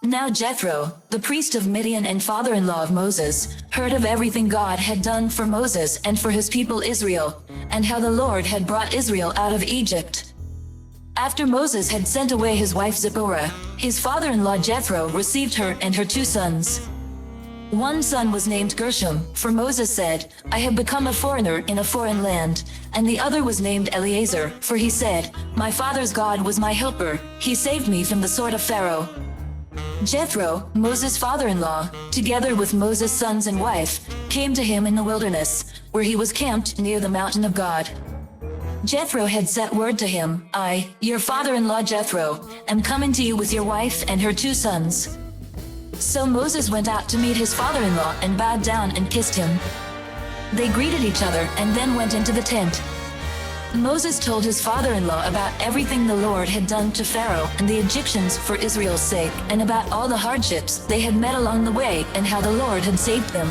Now Jethro, the priest of Midian and father-in-law of Moses, heard of everything God had done for Moses and for his people Israel, and how the Lord had brought Israel out of Egypt. After Moses had sent away his wife Zipporah, his father-in-law Jethro received her and her 2 sons. One son was named Gershom, for Moses said, I have become a foreigner in a foreign land, and the other was named Eleazar, for he said, my father's God was my helper, he saved me from the sword of Pharaoh. Jethro, Moses' father-in-law, together with Moses' sons and wife, came to him in the wilderness, where he was camped near the mountain of God. Jethro had sent word to him, I, your father-in-law Jethro, am coming to you with your wife and her 2 sons. So Moses went out to meet his father-in-law and bowed down and kissed him. They greeted each other and then went into the tent. Moses told his father-in-law about everything the Lord had done to Pharaoh and the Egyptians for Israel's sake, and about all the hardships they had met along the way and how the Lord had saved them.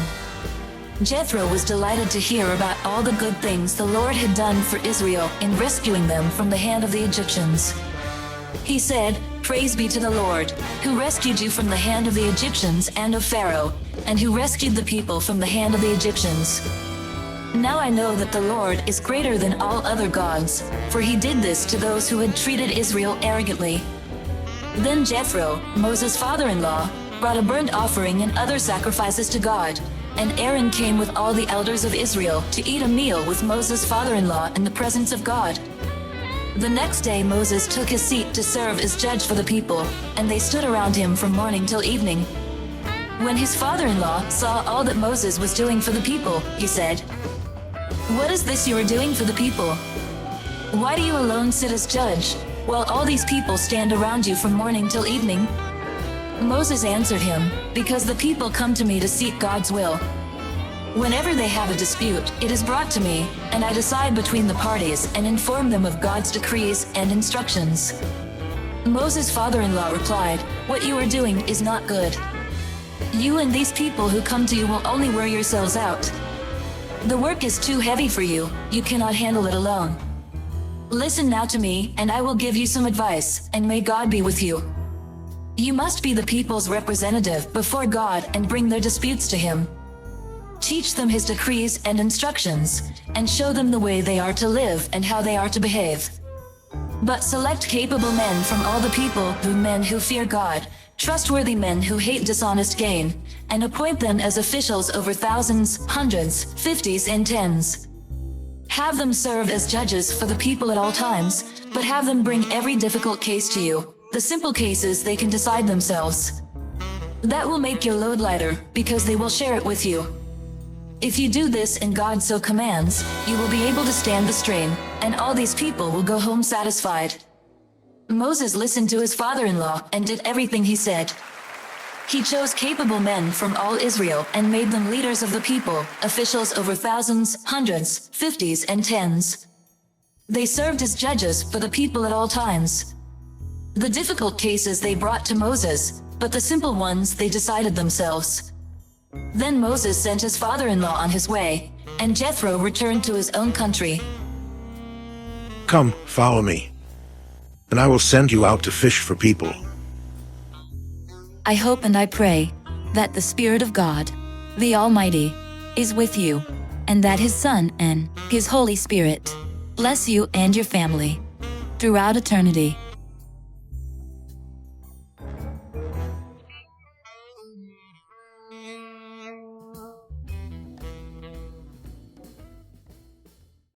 Jethro was delighted to hear about all the good things the Lord had done for Israel in rescuing them from the hand of the Egyptians. He said, Praise be to the Lord, who rescued you from the hand of the Egyptians and of Pharaoh, and who rescued the people from the hand of the Egyptians. Now I know that the Lord is greater than all other gods, for he did this to those who had treated Israel arrogantly. Then Jethro, Moses' father-in-law, brought a burnt offering and other sacrifices to God, and Aaron came with all the elders of Israel to eat a meal with Moses' father-in-law in the presence of God. The next day Moses took his seat to serve as judge for the people, and they stood around him from morning till evening. When his father-in-law saw all that Moses was doing for the people, he said, What is this you are doing for the people? Why do you alone sit as judge, while all these people stand around you from morning till evening? Moses answered him, Because the people come to me to seek God's will. Whenever they have a dispute, it is brought to me, and I decide between the parties and inform them of God's decrees and instructions. Moses' father-in-law replied, What you are doing is not good. You and these people who come to you will only wear yourselves out. The work is too heavy for you, you cannot handle it alone. Listen now to me, and I will give you some advice, and may God be with you. You must be the people's representative before God and bring their disputes to him. Teach them his decrees and instructions, and show them the way they are to live and how they are to behave. But select capable men from all the people, men who fear God, trustworthy men who hate dishonest gain, and appoint them as officials over thousands, hundreds, fifties, and tens. Have them serve as judges for the people at all times, but have them bring every difficult case to you. The simple cases they can decide themselves. That will make your load lighter, because they will share it with you. If you do this and God so commands, you will be able to stand the strain, and all these people will go home satisfied. Moses listened to his father-in-law and did everything he said. He chose capable men from all Israel and made them leaders of the people, officials over thousands, hundreds, fifties, and tens. They served as judges for the people at all times. The difficult cases they brought to Moses, but the simple ones they decided themselves. Then Moses sent his father-in-law on his way, and Jethro returned to his own country. Come, follow me, and I will send you out to fish for people. I hope and I pray that the Spirit of God, the Almighty, is with you, and that His Son and His Holy Spirit bless you and your family throughout eternity.